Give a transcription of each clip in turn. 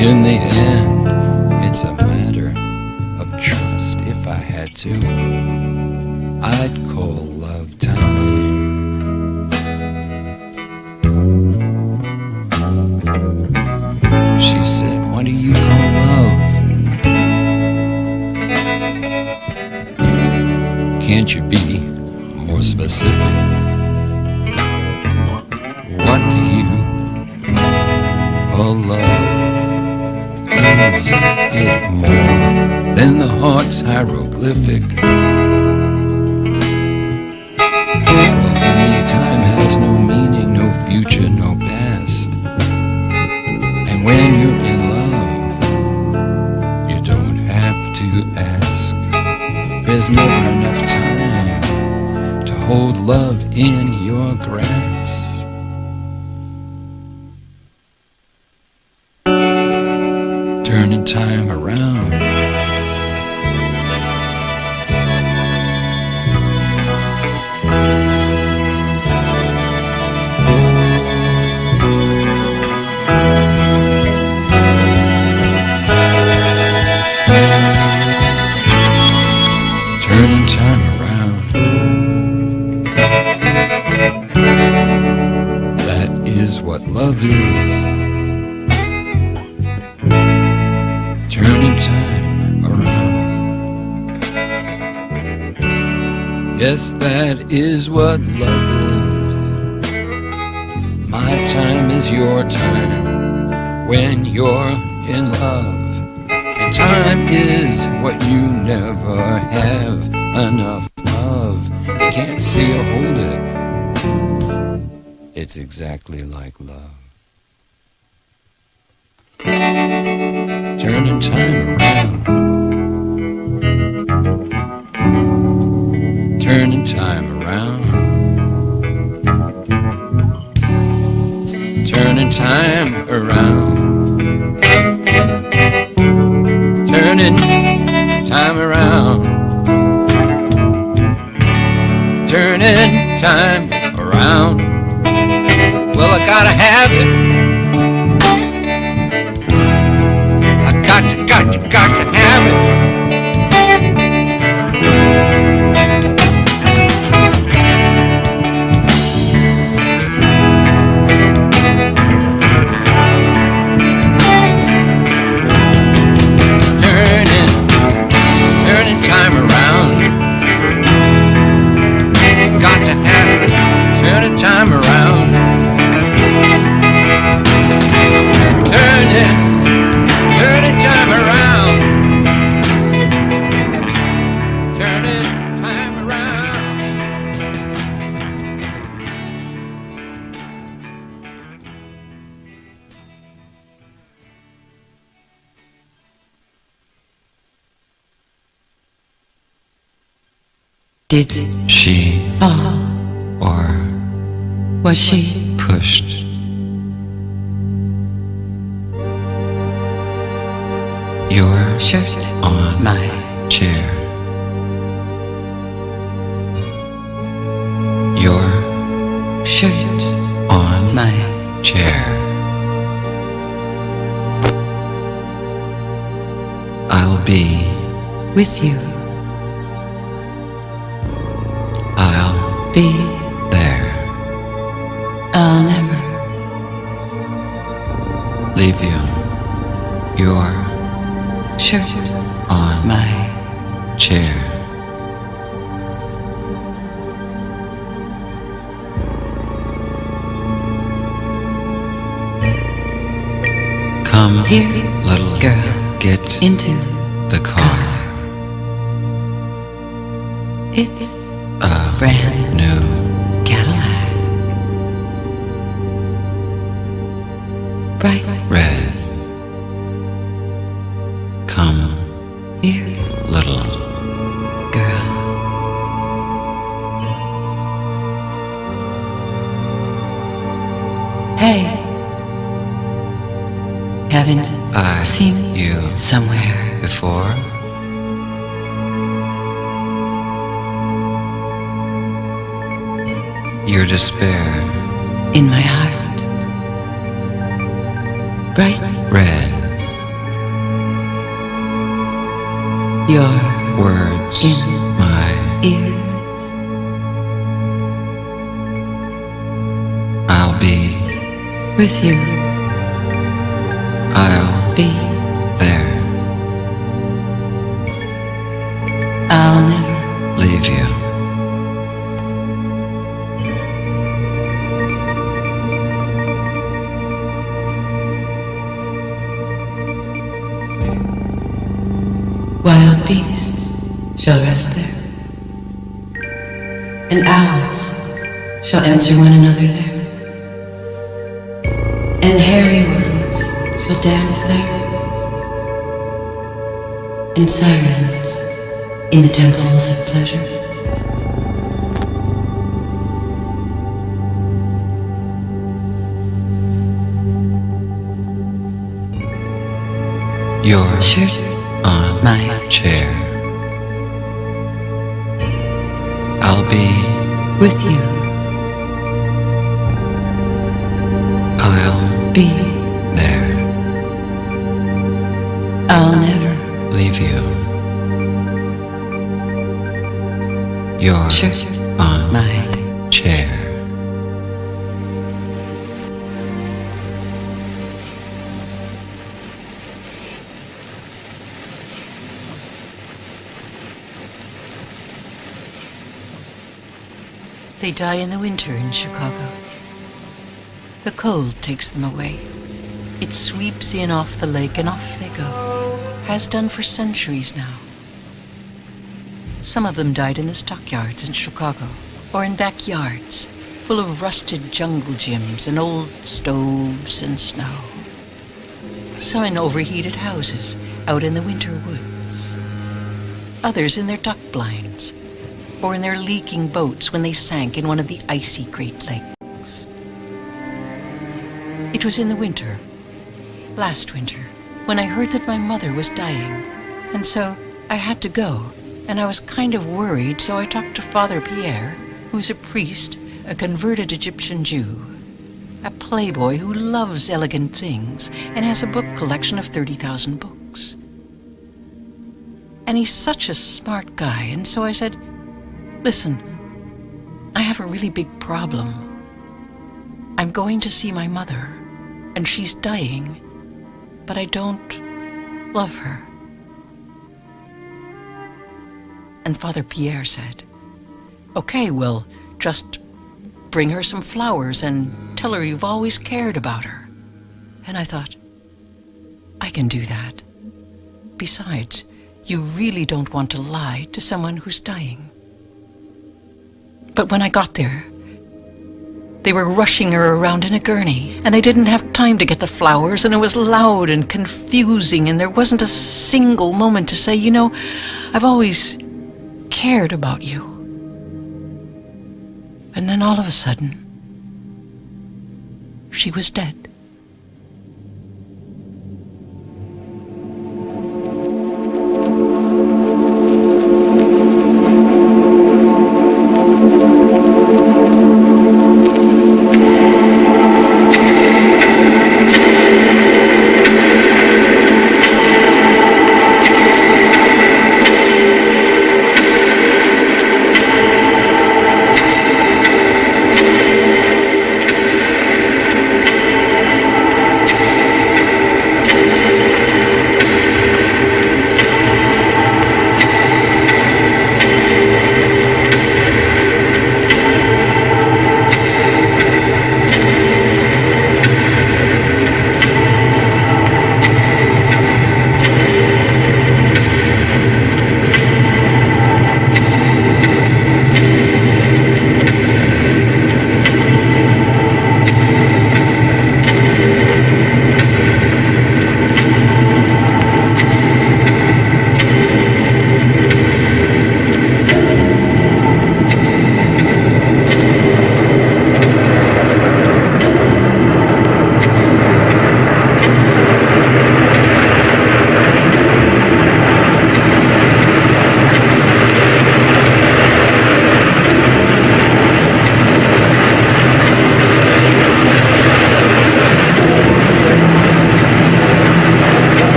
In the end, it's a matter of trust. If I had to, I'd call love time. She said, what do you call love? Can't you be more specific? What do you call love? Is it more than the heart's hieroglyphic? Well, for me, time has no meaning, no future, no past. And when you're in love, you don't have to ask. There's never enough time to hold love in your grasp. Turning time around. Turning time around. That is what love is. Turning time around. Yes, that is what love is. My time is your time when you're in love. And time is what you never have enough of. You can't see or hold it. It's exactly like love. Turning time around. Turning time around. Turning time around. Turning time around. Turning time around. Well, I gotta have it. Got to have it. Turning time around. Got to have it. Turning time around. Turning time around. Turning time around. Did she fall, or was she pushed? Your shirt on my chair. Your shirt on my chair. I'll be with you. I'll Be there. I'll never Leave you. Your shirt on my chair. Come here, little girl, get into the car. It's A brand new Cadillac, bright red. Come here, little girl. Hey, haven't I seen you somewhere before. Your despair, in my heart, bright red. Your words in my ears. I'll be With you, I'll be there I'll never leave you. Wild beasts shall rest there, and owls shall answer one another there, and hairy ones shall dance there, and sirens in the temples of pleasure. Your Shirt on my chair. I'll be with you, I'll be there I'll never leave you. Your shirt on my chair. They die in the winter in Chicago. The cold takes them away. It sweeps in off the lake and off they go. Has done for centuries now. Some of them died in the stockyards in Chicago, or in backyards, full of rusted jungle gyms and old stoves and snow. Some in overheated houses out in the winter woods. Others in their duck blinds, or in their leaking boats when they sank in one of the icy Great Lakes. It was in the winter, last winter, when I heard that my mother was dying, and so I had to go, and I was kind of worried, so I talked to Father Pierre, who's a priest, a converted Egyptian Jew, a playboy who loves elegant things and has a book collection of 30,000 books. And he's such a smart guy, and so I said, "Listen, I have a really big problem. I'm going to see my mother, and she's dying, but I don't love her." And Father Pierre said, "Okay, well, just bring her some flowers and tell her you've always cared about her." And I thought, I can do that. Besides, you really don't want to lie to someone who's dying. But when I got there, they were rushing her around in a gurney, and I didn't have time to get the flowers, and it was loud and confusing, and there wasn't a single moment to say, "You know, I've always cared about you." And then all of a sudden, she was dead.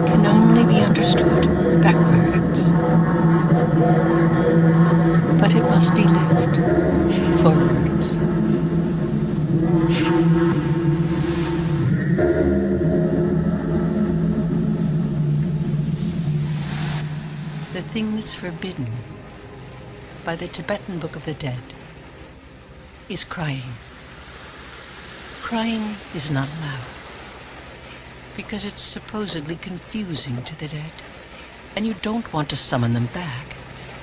can only be understood backwards. But it must be lived forwards. The thing that's forbidden by the Tibetan Book of the Dead is crying. Crying is not allowed because it's supposedly confusing to the dead, and you don't want to summon them back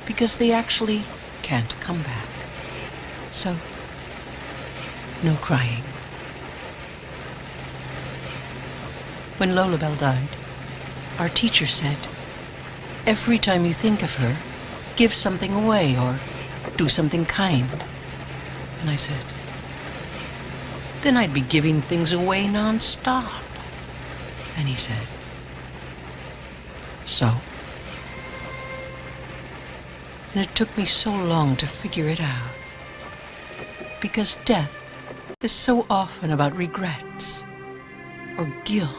because they actually can't come back. So, no crying. When Lolabelle died, our teacher said, every time you think of her, give something away or do something kind. And I said, then I'd be giving things away non-stop. And he said, so? And it took me so long to figure it out. Because death is so often about regrets or guilt.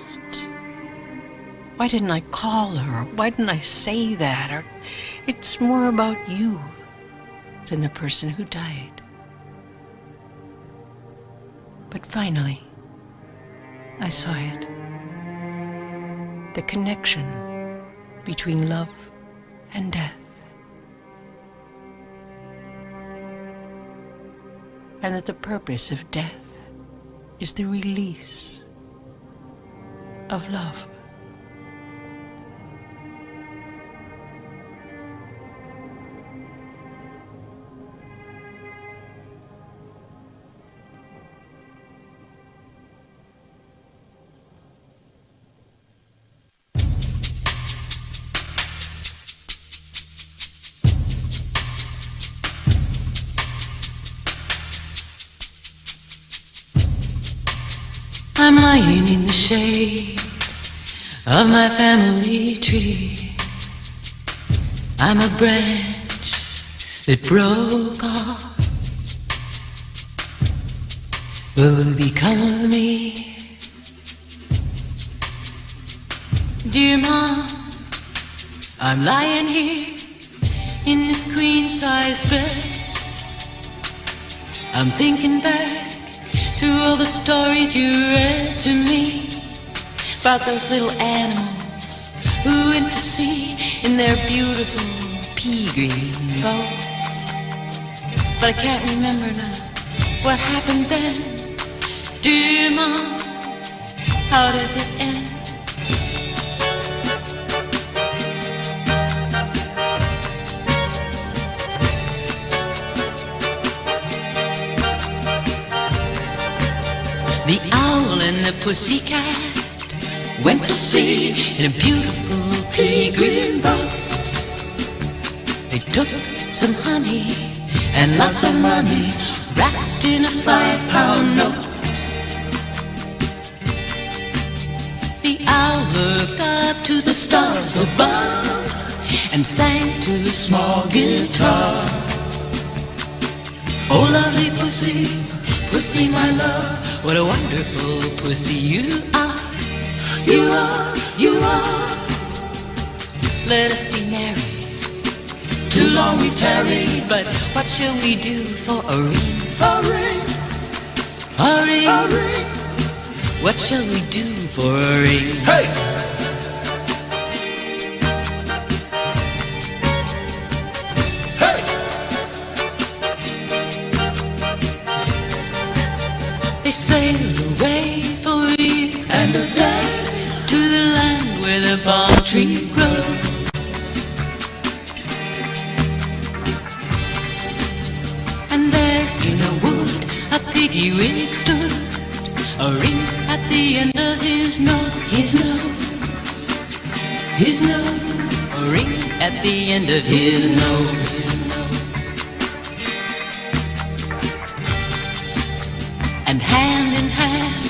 Why didn't I call her? Why didn't I say that? Or it's more about you than the person who died. But finally, I saw it. The connection between love and death. And that the purpose of death is the release of love. I'm lying in the shade of my family tree. I'm a branch that broke off. What will become of me? Dear Mom, I'm lying here in this queen-sized bed. I'm thinking back to all the stories you read to me about those little animals who went to sea in their beautiful pea green boats. But I can't remember now what happened then. Dear Mom, how does it end? The owl and the pussycat went to sea in a beautiful pea green boat. They took some honey and lots of money wrapped in a 5-pound note. The owl looked up to the stars above and sang to a small guitar. Oh lovely pussy, pussy my love, what a wonderful pussy you are. You are, you are. Let us be married. Too long we tarried, but what shall we do for a ring? A ring, a ring, a ring. What shall we do for a ring? Hey! Sailed away for a year and a day to the land where the palm tree grows. And there in a wood a piggy wig stood, a ring at the end of his nose, his nose, his nose, a ring at the end of his nose. And hand in hand,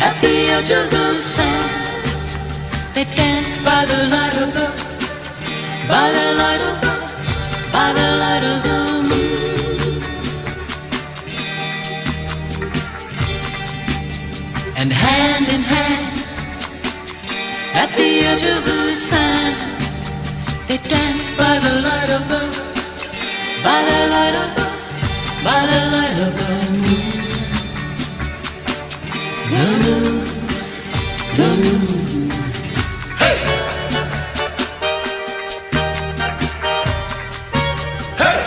at the edge of the sand, they dance by the light of the, by the light of the, by the light of the moon. And hand in hand, At the edge of the sand, they dance by the light of the, by the light of the, by the light of the moon. The moon, the moon. Hey! Hey!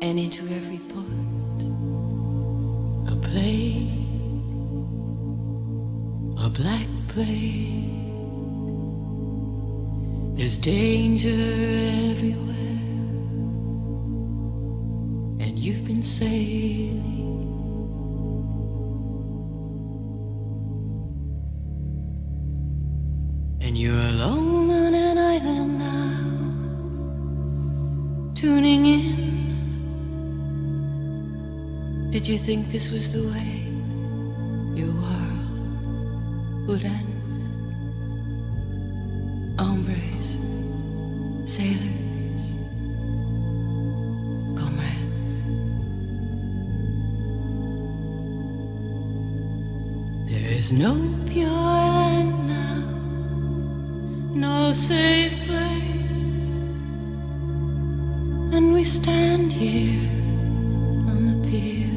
and into every port a plague, a black plague. There's danger everywhere, and you've been sailing. And you're alone on an island now, tuning in. Did you think this was the way your world would end? Hombres, sailors, comrades. There is no pure land now, no safe place, and we stand here on the pier,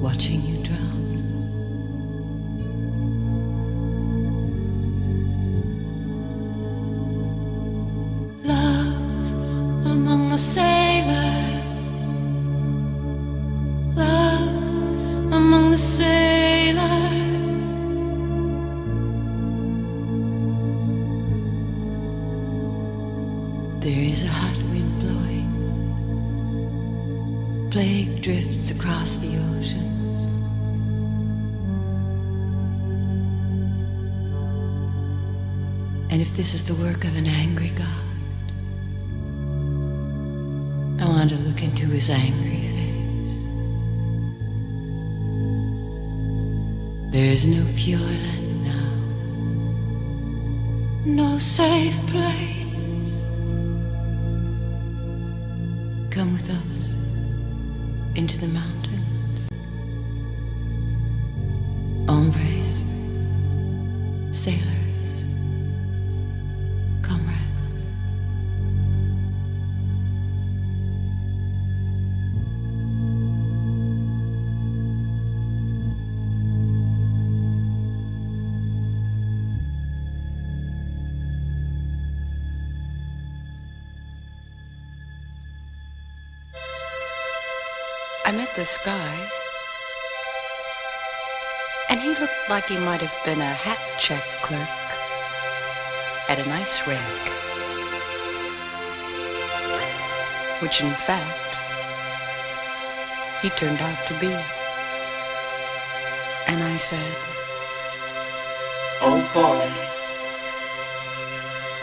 watching you drown. Love among the sailors, love among the sailors. There is a hot wind blowing, plague drifts across the ocean. And if this is the work of an angry God, I want to look into his angry face. There is no pure land now, no safe place. Come with us into the mountains. Hombres, sailors, comrades. I met this guy, and he looked like he might have been a hat check clerk at an ice rink, which in fact he turned out to be. And I said, "Oh boy,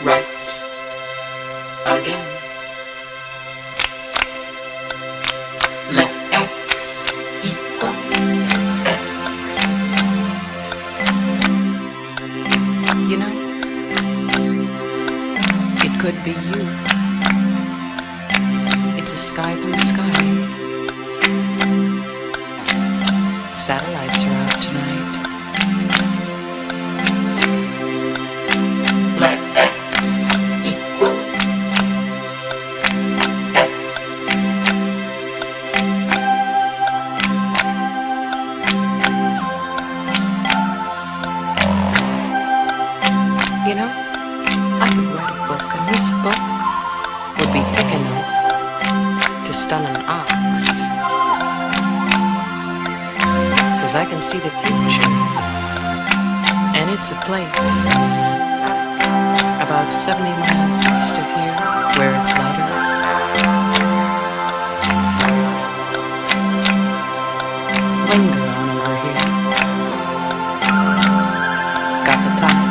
right again." Could be you. It's a sky blue sky. Satellites are out tonight. Let X equal X. You know, I could write a book, and this book would be thick enough to stun an ox. 'Cause I can see the future, and it's a place about 70 miles east of here where it's lighter. Linger on over here. Got the time?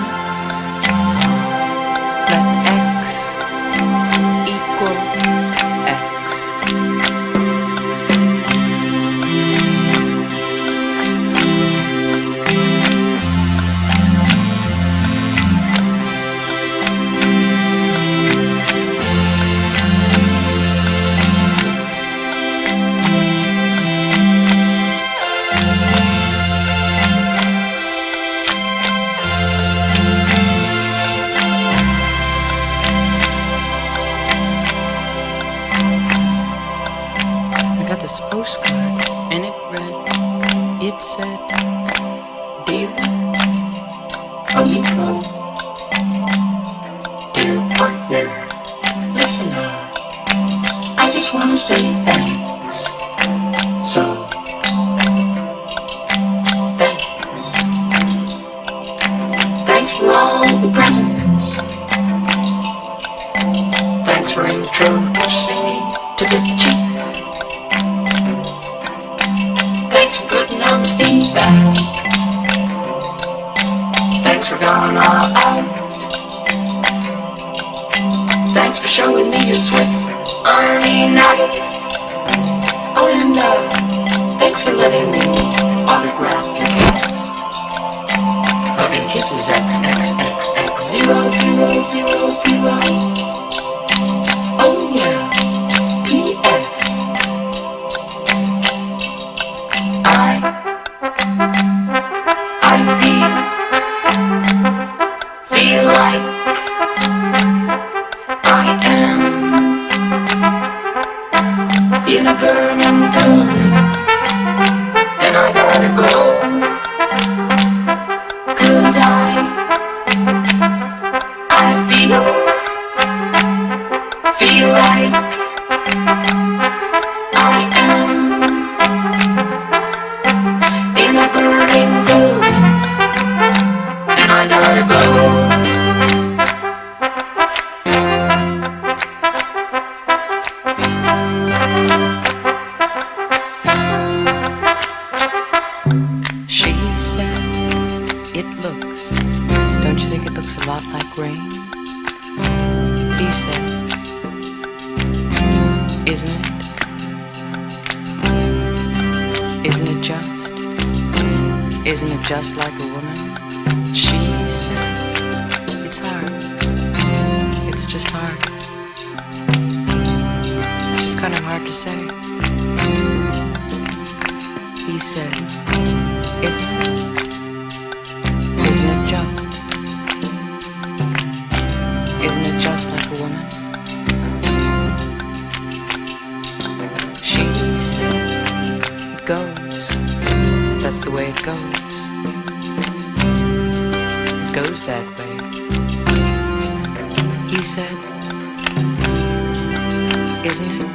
Postcard, and it said, "Dear amigo, dear partner, listener, I just want to say thanks. So, thanks. Thanks for all the presents. Thanks for introducing me to the chief. Thanks for putting on the feedback. Thanks for going all out. Thanks for showing me your Swiss Army knife. Oh, and thanks for letting me autograph your kiss. Hug and kisses XXXX0000. Oh yeah, P.S. I feel like water glow. She said, it looks, don't you think it looks a lot like rain? He said, isn't it? Isn't it just? Isn't it just like a woman? She said, it's hard. It's just hard. It's just kind of hard to say. He said, isn't it? Isn't it just? Isn't it just like a woman? She said, it goes. That's the way it goes. It goes that way. He said, isn't it?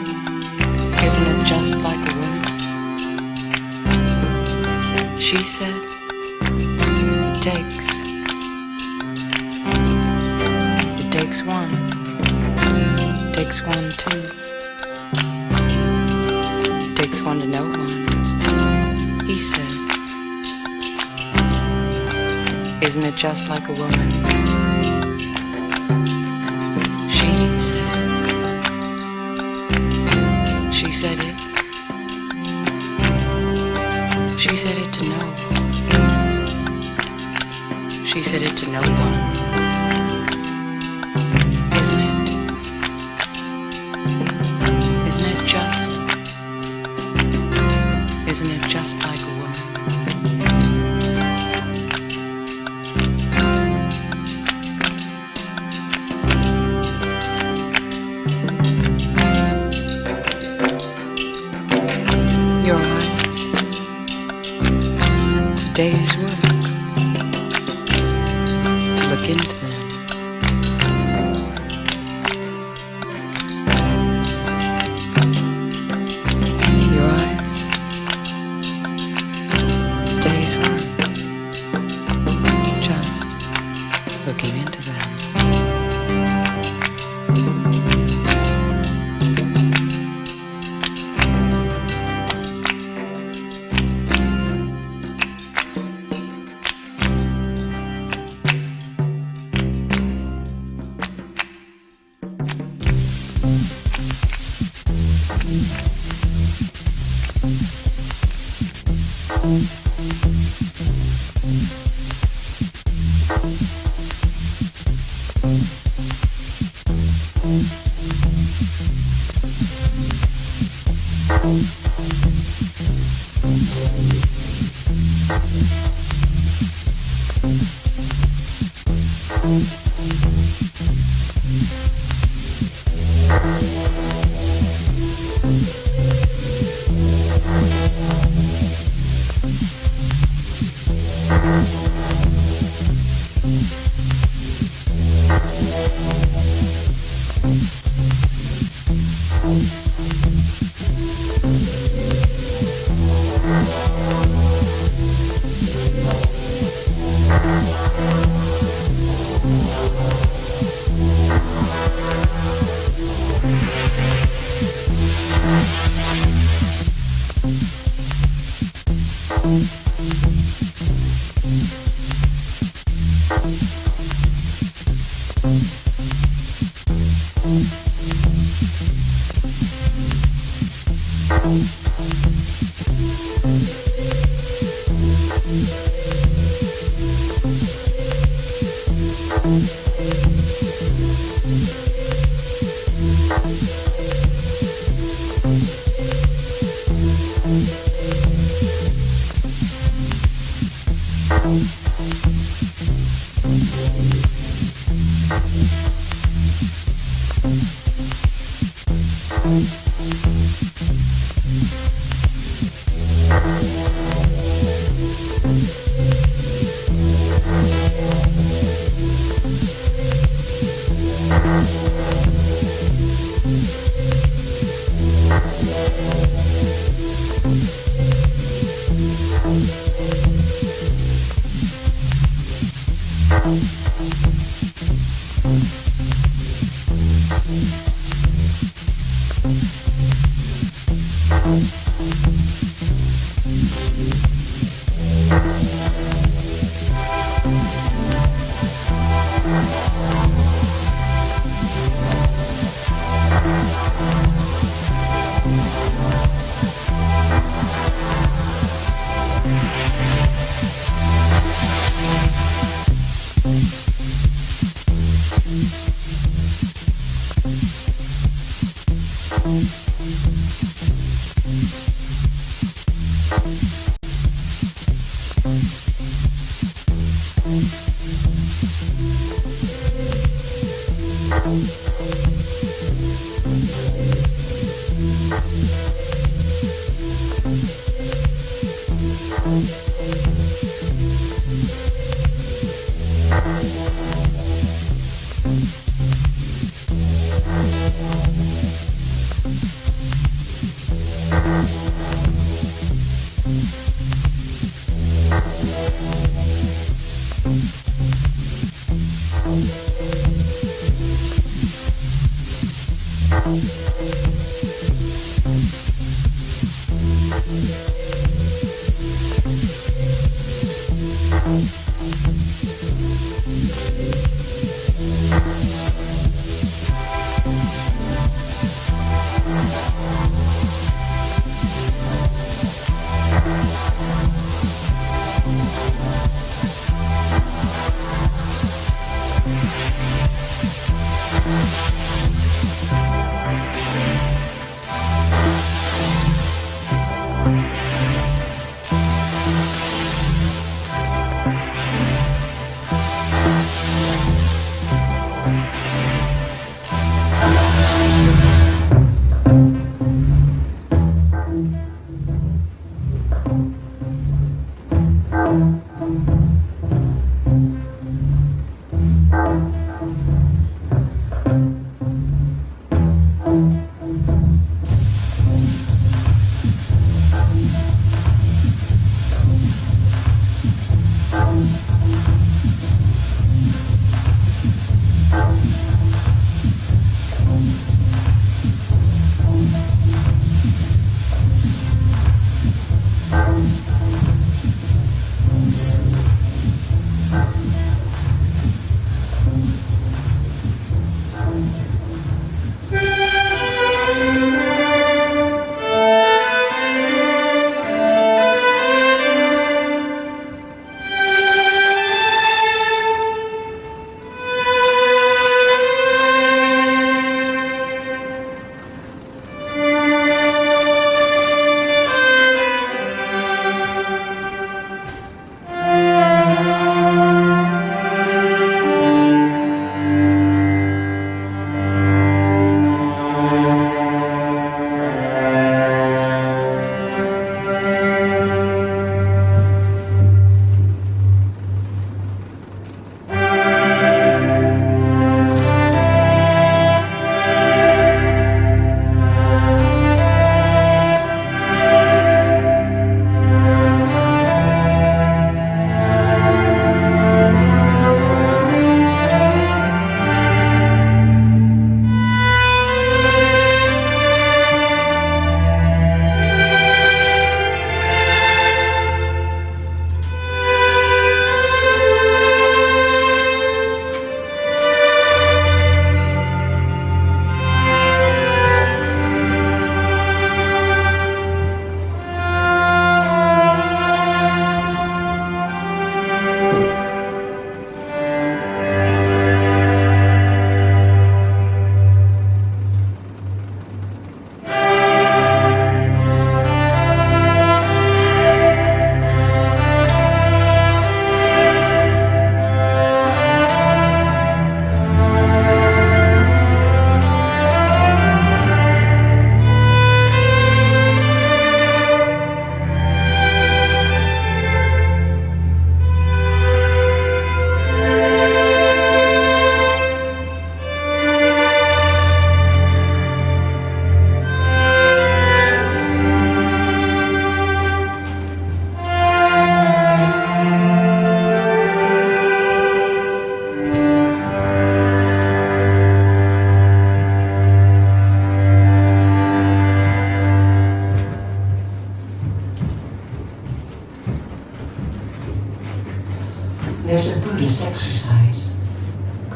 Isn't it just like a woman? She said, it takes one. It takes one too. It takes one to know one. He said, isn't it just like a woman? She said it. She said it to know. She said it to no one. Isn't it? Isn't it just? Isn't it just like a woman? Your eyes, it's a day's work to look into them. Your eyes, it's a day's work just looking into them.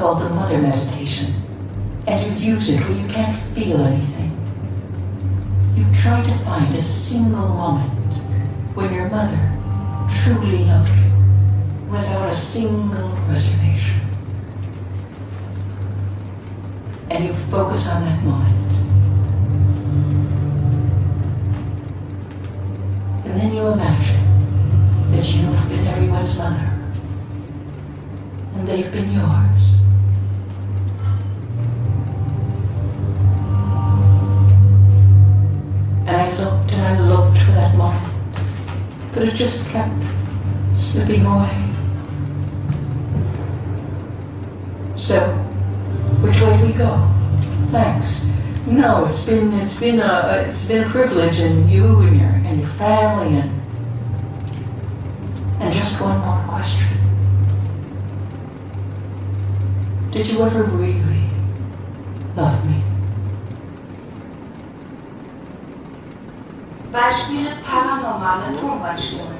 called the mother meditation, and you use it when you can't feel anything. You try to find a single moment when your mother truly loved you, without a single reservation. And you focus on that moment. And then you imagine that you've been everyone's mother, and they've been yours. And I looked for that moment, but it just kept slipping away. So, which way do we go? Thanks. No, it's been a privilege, and you and your family, and just one more question. Did you ever really love me? Beispiele paranormale Tonbandstimmen.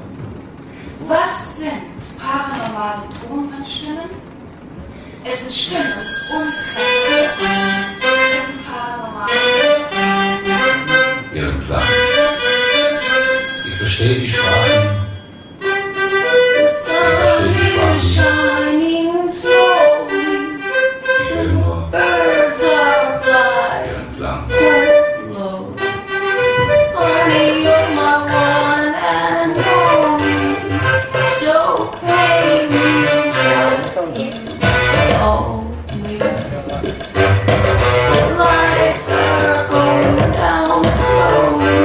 Was sind paranormale Tonbandstimmen? Es sind Stimmen und Kräfte. Es sind paranormale. Ihren Klang. Ich verstehe die Sprache. Shining slowly. Ich höre nur Birds are flying Ihren Klang. so low. Honey, you're my one and only. So pay me what you owe me. Lights are going down slowly.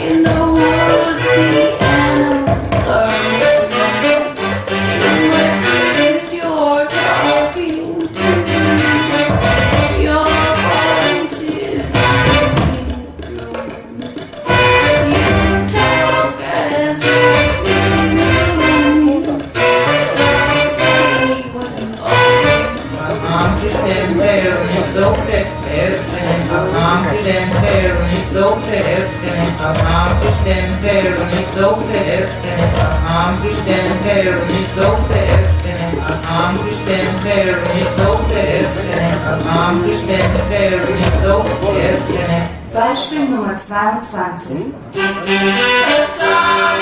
In the woods, the animals are running. And where is your talking to me? Your voice is coming through. You talk as if you knew me. So pay me what you owe me. Beispiel Nummer 22. The sun